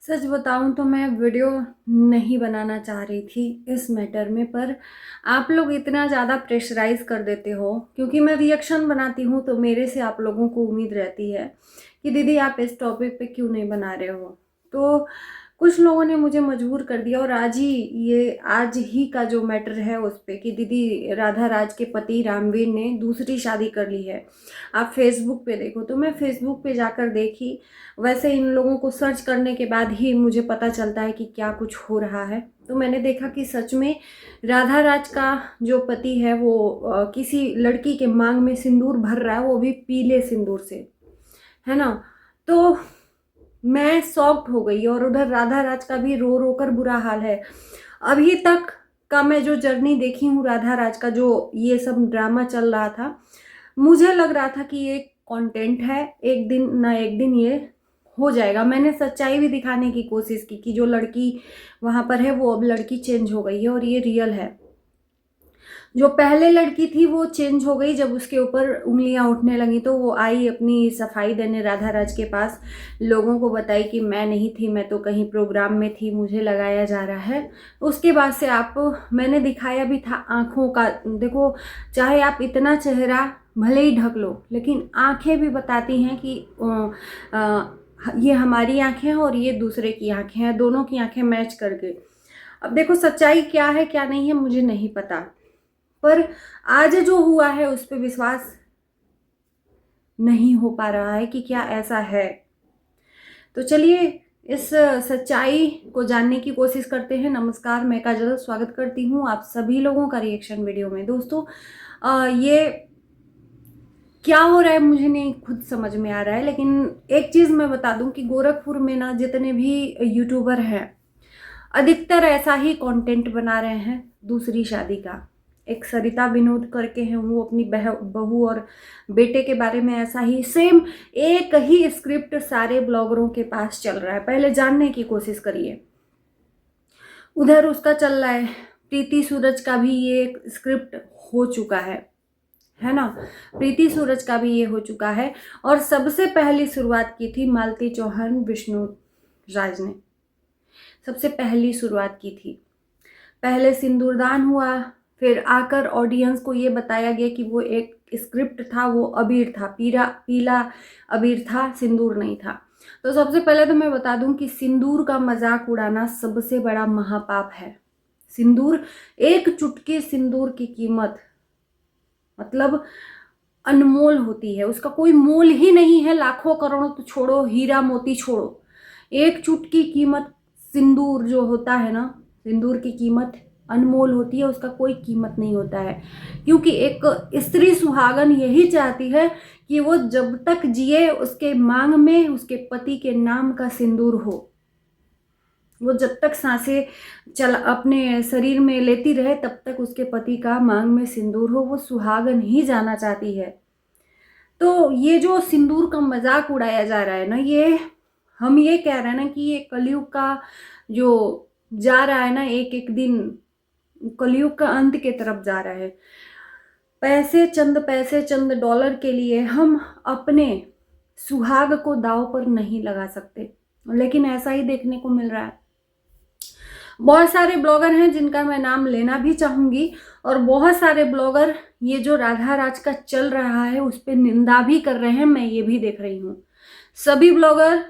सच बताऊँ तो मैं वीडियो नहीं बनाना चाह रही थी इस मैटर में, पर आप लोग इतना ज़्यादा प्रेशराइज़ कर देते हो। क्योंकि मैं रिएक्शन बनाती हूँ तो मेरे से आप लोगों को उम्मीद रहती है कि दीदी आप इस टॉपिक पे क्यों नहीं बना रहे हो। तो कुछ लोगों ने मुझे मजबूर कर दिया, और आज ही का जो मैटर है उस पे कि दीदी राधा राज के पति रामवीर ने दूसरी शादी कर ली है, आप फेसबुक पे देखो। तो मैं फेसबुक पे जाकर देखी। वैसे इन लोगों को सर्च करने के बाद ही मुझे पता चलता है कि क्या कुछ हो रहा है। तो मैंने देखा कि सच में राधा राज का जो पति है वो किसी लड़की के मांग में सिंदूर भर रहा है, वो भी पीले सिंदूर से, है ना। तो मैं शॉक्ड हो गई, और उधर राधा राज का भी रो रो कर बुरा हाल है। अभी तक का मैं जो जर्नी देखी हूँ राधा राज का, जो ये सब ड्रामा चल रहा था, मुझे लग रहा था कि ये कंटेंट है, एक दिन ना एक दिन ये हो जाएगा। मैंने सच्चाई भी दिखाने की कोशिश की कि जो लड़की वहां पर है वो अब लड़की चेंज हो गई है, और ये रियल है। जो पहले लड़की थी वो चेंज हो गई, जब उसके ऊपर उंगलियां उठने लगी तो वो आई अपनी सफाई देने राधा राज के पास, लोगों को बताई कि मैं नहीं थी, मैं तो कहीं प्रोग्राम में थी, मुझे लगाया जा रहा है। उसके बाद से आप, मैंने दिखाया भी था आंखों का, देखो चाहे आप इतना चेहरा भले ही ढक लो, लेकिन आंखें भी बताती हैं कि ये हमारी आंखें हैं और ये दूसरे की आंखें हैं, दोनों की आंखें मैच करके। अब देखो सच्चाई क्या है क्या नहीं है मुझे नहीं पता, पर आज जो हुआ है उस पर विश्वास नहीं हो पा रहा है कि क्या ऐसा है। तो चलिए इस सच्चाई को जानने की कोशिश करते हैं। नमस्कार, मैं काजल स्वागत करती हूँ आप सभी लोगों का रिएक्शन वीडियो में। दोस्तों ये क्या हो रहा है मुझे नहीं खुद समझ में आ रहा है, लेकिन एक चीज़ मैं बता दूं कि गोरखपुर में ना जितने भी यूट्यूबर हैं, अधिकतर ऐसा ही कंटेंट बना रहे हैं दूसरी शादी का। एक सरिता विनोद करके हैं, वो अपनी बहू और बेटे के बारे में ऐसा ही सेम एक ही स्क्रिप्ट सारे ब्लॉगरों के पास चल रहा है। पहले जानने की कोशिश करिए। उधर उसका चल रहा है, प्रीति सूरज का भी ये एक स्क्रिप्ट हो चुका है ना। प्रीति सूरज का भी ये हो चुका है, और सबसे पहली शुरुआत की थी मालती चौहान विष्णु राज ने, सबसे पहली शुरुआत की थी। पहले सिंदूरदान हुआ, फिर आकर ऑडियंस को ये बताया गया कि वो एक स्क्रिप्ट था, वो अबीर था, पीला पीला अबीर था, सिंदूर नहीं था। तो सबसे पहले तो मैं बता दूं कि सिंदूर का मजाक उड़ाना सबसे बड़ा महापाप है। सिंदूर, एक चुटकी सिंदूर की कीमत मतलब अनमोल होती है, उसका कोई मोल ही नहीं है। लाखों करोड़ों तो छोड़ो, हीरा मोती छोड़ो, एक चुटकी कीमत सिंदूर जो होता है ना, सिंदूर की कीमत अनमोल होती है, उसका कोई कीमत नहीं होता है। क्योंकि एक स्त्री सुहागन यही चाहती है कि वो जब तक जिए उसके मांग में उसके पति के नाम का सिंदूर हो। वो जब तक सांसें चल अपने शरीर में लेती रहे तब तक उसके पति का मांग में सिंदूर हो, वो सुहागन ही जाना चाहती है। तो ये जो सिंदूर का मजाक उड़ाया जा रहा है ना, ये हम ये कह रहे हैं ना कि ये कलयुग का जो जा रहा है ना, एक एक दिन कलयुग का अंत के तरफ जा रहा है। पैसे चंद डॉलर के लिए हम अपने सुहाग को दांव पर नहीं लगा सकते, लेकिन ऐसा ही देखने को मिल रहा है। बहुत सारे ब्लॉगर हैं जिनका मैं नाम लेना भी चाहूंगी, और बहुत सारे ब्लॉगर ये जो राधा राज का चल रहा है उस पर निंदा भी कर रहे हैं, मैं ये भी देख रही हूँ। सभी ब्लॉगर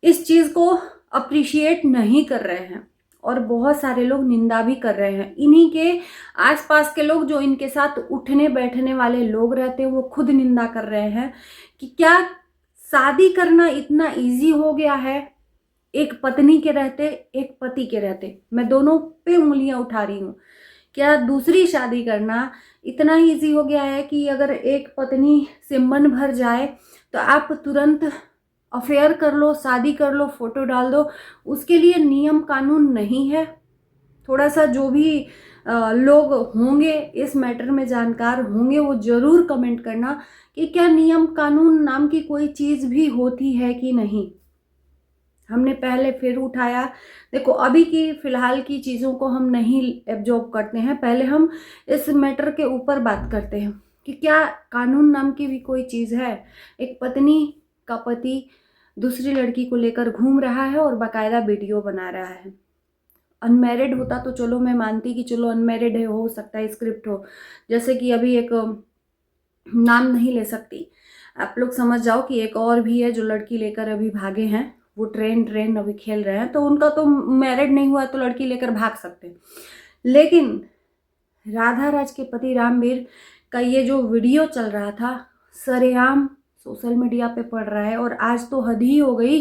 इस चीज को अप्रिशिएट नहीं कर रहे हैं, और बहुत सारे लोग निंदा भी कर रहे हैं। इन्हीं के आसपास के लोग जो इनके साथ उठने बैठने वाले लोग रहते हैं वो खुद निंदा कर रहे हैं कि क्या शादी करना इतना इजी हो गया है, एक पत्नी के रहते एक पति के रहते। मैं दोनों पे उंगलियां उठा रही हूँ। क्या दूसरी शादी करना इतना इजी हो गया है कि अगर एक पत्नी से मन भर जाए तो आप तुरंत अफेयर कर लो, शादी कर लो, फोटो डाल दो। उसके लिए नियम कानून नहीं है। थोड़ा सा जो भी लोग होंगे इस मैटर में जानकार होंगे वो जरूर कमेंट करना कि क्या नियम कानून नाम की कोई चीज भी होती है कि नहीं। हमने पहले फिर उठाया, देखो अभी की फिलहाल की चीज़ों को हम नहीं एब्जॉर्ब करते हैं, पहले हम इस मैटर के ऊपर बात करते हैं कि क्या कानून नाम की भी कोई चीज़ है। एक पत्नी का पति दूसरी लड़की को लेकर घूम रहा है और बाकायदा वीडियो बना रहा है। अनमैरिड होता तो चलो मैं मानती कि चलो अनमैरिड है, हो सकता है स्क्रिप्ट हो, जैसे कि अभी एक नाम नहीं ले सकती, आप लोग समझ जाओ कि एक और भी है जो लड़की लेकर अभी भागे हैं, वो ट्रेन अभी खेल रहे हैं, तो उनका तो मैरिड नहीं हुआ तो लड़की लेकर भाग सकते हैं। लेकिन राधा राज के पति रामवीर का ये जो वीडियो चल रहा था सरेआम सोशल मीडिया पे पड़ रहा है, और आज तो हद ही हो गई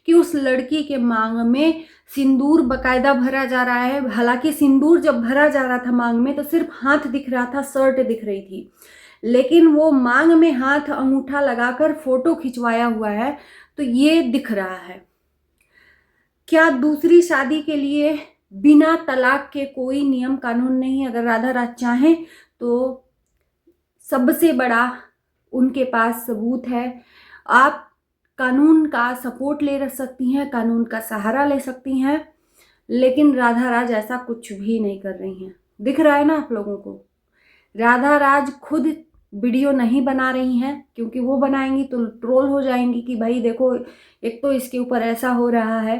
कि उस लड़की के मांग में सिंदूर बकायदा भरा जा रहा है। हालांकि सिंदूर जब भरा जा रहा था मांग में तो सिर्फ हाथ दिख रहा था, शर्ट दिख रही थी, लेकिन वो मांग में हाथ अंगूठा लगाकर फोटो खिंचवाया हुआ है तो ये दिख रहा है। क्या दूसरी शादी के लिए बिना तलाक के कोई नियम कानून नहीं? अगर राधा राज चाहें तो सबसे बड़ा उनके पास सबूत है। आप कानून का सपोर्ट ले सकती हैं, कानून का सहारा ले सकती हैं, लेकिन राधा राज ऐसा कुछ भी नहीं कर रही हैं। दिख रहा है ना आप लोगों को? राधा राज खुद वीडियो नहीं बना रही हैं, क्योंकि वो बनाएंगी तो ट्रोल हो जाएंगी कि भाई देखो एक तो इसके ऊपर ऐसा हो रहा है।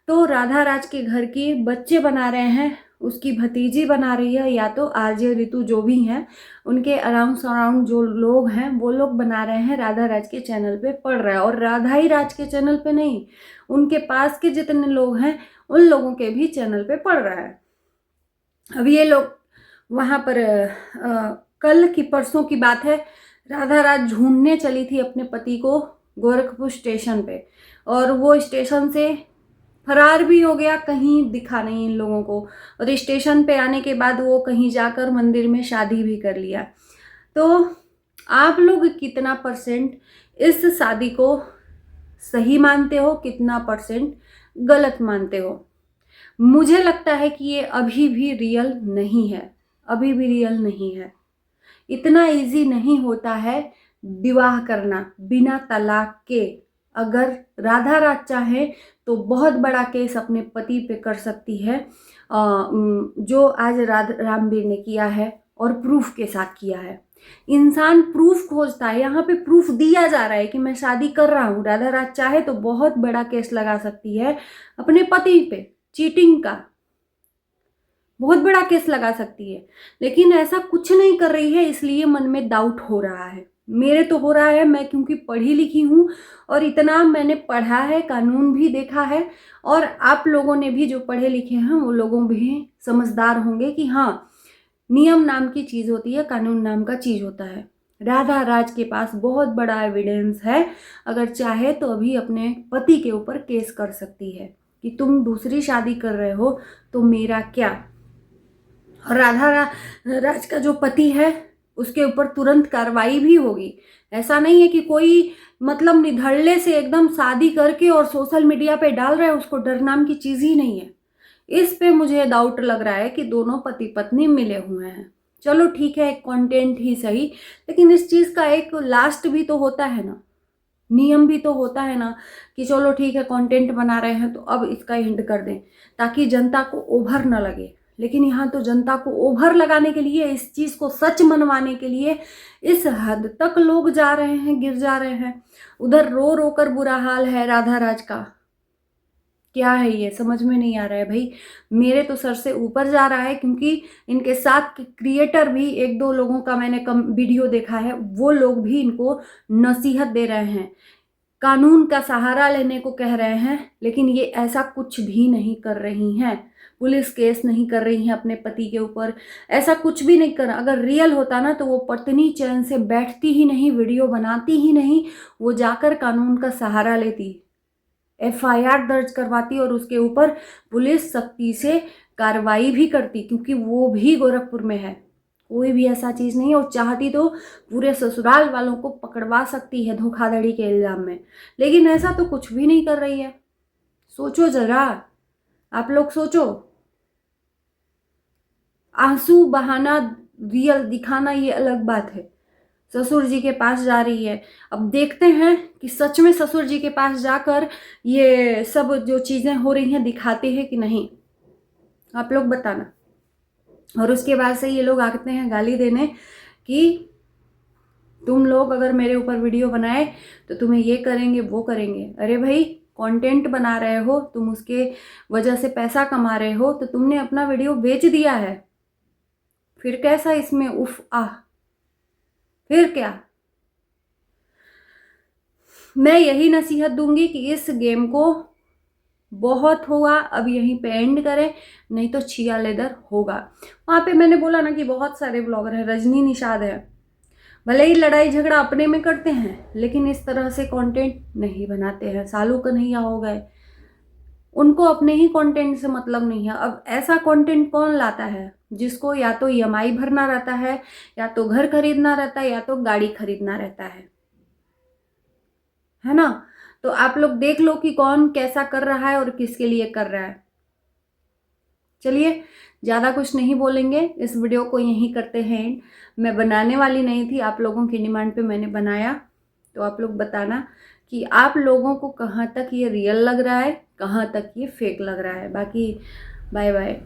तो राधा राज के घर की बच्चे बना रहे हैं, उसकी भतीजी बना रही है, या तो आरजे ऋतु जो भी हैं उनके अराउंड सराउंड जो लोग हैं वो लोग बना रहे हैं, राधा राज के चैनल पे पड़ रहा है। और राधा ही राज के चैनल पे नहीं, उनके पास के जितने लोग हैं उन लोगों के भी चैनल पे पड़ रहा है। अब ये लोग वहाँ पर कल की परसों की बात है, राधा राज ढूंढने चली थी अपने पति को गोरखपुर स्टेशन पे, और वो स्टेशन से फरार भी हो गया, कहीं दिखा नहीं इन लोगों को। और स्टेशन पे आने के बाद वो कहीं जाकर मंदिर में शादी भी कर लिया। तो आप लोग कितना परसेंट इस शादी को सही मानते हो, कितना परसेंट गलत मानते हो? मुझे लगता है कि ये अभी भी रियल नहीं है, अभी भी रियल नहीं है। इतना इजी नहीं होता है विवाह करना बिना तलाक के। अगर राधा राज चाहे तो बहुत बड़ा केस अपने पति पे कर सकती है, जो आज रामवीर ने किया है और प्रूफ के साथ किया है। इंसान प्रूफ खोजता है, यहाँ पे प्रूफ दिया जा रहा है कि मैं शादी कर रहा हूँ। राधा राज चाहे तो बहुत बड़ा केस लगा सकती है अपने पति पे, चीटिंग का बहुत बड़ा केस लगा सकती है, लेकिन ऐसा कुछ नहीं कर रही है, इसलिए मन में डाउट हो रहा है। मेरे तो हो रहा है, मैं क्योंकि पढ़ी लिखी हूँ और इतना मैंने पढ़ा है, कानून भी देखा है, और आप लोगों ने भी जो पढ़े लिखे हैं वो लोगों भी समझदार होंगे कि हाँ नियम नाम की चीज़ होती है, कानून नाम का चीज़ होता है। राधा राज के पास बहुत बड़ा एविडेंस है, अगर चाहे तो अभी अपने पति के ऊपर केस कर सकती है कि तुम दूसरी शादी कर रहे हो तो मेरा क्या। और राधा राज का जो पति है उसके ऊपर तुरंत कार्रवाई भी होगी। ऐसा नहीं है कि कोई मतलब निधड़ले से एकदम शादी करके और सोशल मीडिया पे डाल रहा है, उसको डर नाम की चीज़ ही नहीं है। इस पे मुझे डाउट लग रहा है कि दोनों पति पत्नी मिले हुए हैं। चलो ठीक है, एक कंटेंट ही सही, लेकिन इस चीज़ का एक लास्ट भी तो होता है ना, नियम भी तो होता है ना कि चलो ठीक है कंटेंट बना रहे हैं तो अब इसका हिंट कर दें ताकि जनता को ओभर न लगे। लेकिन यहाँ तो जनता को ओभर लगाने के लिए, इस चीज़ को सच मनवाने के लिए इस हद तक लोग जा रहे हैं, गिर जा रहे हैं। उधर रो रो कर बुरा हाल है राधा राज का। क्या है ये समझ में नहीं आ रहा है भाई, मेरे तो सर से ऊपर जा रहा है, क्योंकि इनके साथ क्रिएटर भी एक दो लोगों का मैंने कम वीडियो देखा है, वो लोग भी इनको नसीहत दे रहे हैं, कानून का सहारा लेने को कह रहे हैं, लेकिन ये ऐसा कुछ भी नहीं कर रही हैं। पुलिस केस नहीं कर रही हैं अपने पति के ऊपर, ऐसा कुछ भी नहीं कर। अगर रियल होता ना तो वो पत्नी चैन से बैठती ही नहीं, वीडियो बनाती ही नहीं, वो जाकर कानून का सहारा लेती, FIR दर्ज करवाती और उसके ऊपर पुलिस सख्ती से कार्रवाई भी करती, क्योंकि वो भी गोरखपुर में है। कोई भी ऐसा चीज़ नहीं है, और चाहती तो पूरे ससुराल वालों को पकड़वा सकती है धोखाधड़ी के इल्ज़ाम में, लेकिन ऐसा तो कुछ भी नहीं कर रही है। सोचो जरा, आप लोग सोचो। आंसू बहाना, रियल दिखाना ये अलग बात है। ससुर जी के पास जा रही है, अब देखते हैं कि सच में ससुर जी के पास जाकर ये सब जो चीज़ें हो रही हैं दिखाते हैं कि नहीं, आप लोग बताना। और उसके बाद से ये लोग आते हैं गाली देने कि तुम लोग अगर मेरे ऊपर वीडियो बनाए तो तुम्हें ये करेंगे वो करेंगे। अरे भाई, कंटेंट बना रहे हो तुम, उसके वजह से पैसा कमा रहे हो, तो तुमने अपना वीडियो बेच दिया है, फिर कैसा इसमें उफ आह, फिर क्या। मैं यही नसीहत दूंगी कि इस गेम को बहुत हुआ अब यहीं पे एंड करें, नहीं तो छिया लेदर होगा। वहां पे मैंने बोला ना कि बहुत सारे ब्लॉगर हैं, रजनी निषाद है, भले ही लड़ाई झगड़ा अपने में करते हैं लेकिन इस तरह से कंटेंट नहीं बनाते हैं। सालू कन्हैया हो गए, उनको अपने ही कंटेंट से मतलब नहीं है। अब ऐसा कंटेंट कौन लाता है जिसको या तो ईएमआई भरना रहता है, या तो घर खरीदना रहता है, या तो गाड़ी खरीदना रहता है ना। तो आप लोग देख लो कि कौन कैसा कर रहा है और किसके लिए कर रहा है। चलिए, ज़्यादा कुछ नहीं बोलेंगे, इस वीडियो को यहीं करते हैं। मैं बनाने वाली नहीं थी, आप लोगों की डिमांड पे मैंने बनाया। तो आप लोग बताना कि आप लोगों को कहाँ तक ये रियल लग रहा है, कहाँ तक ये फेक लग रहा है। बाकी बाय बाय।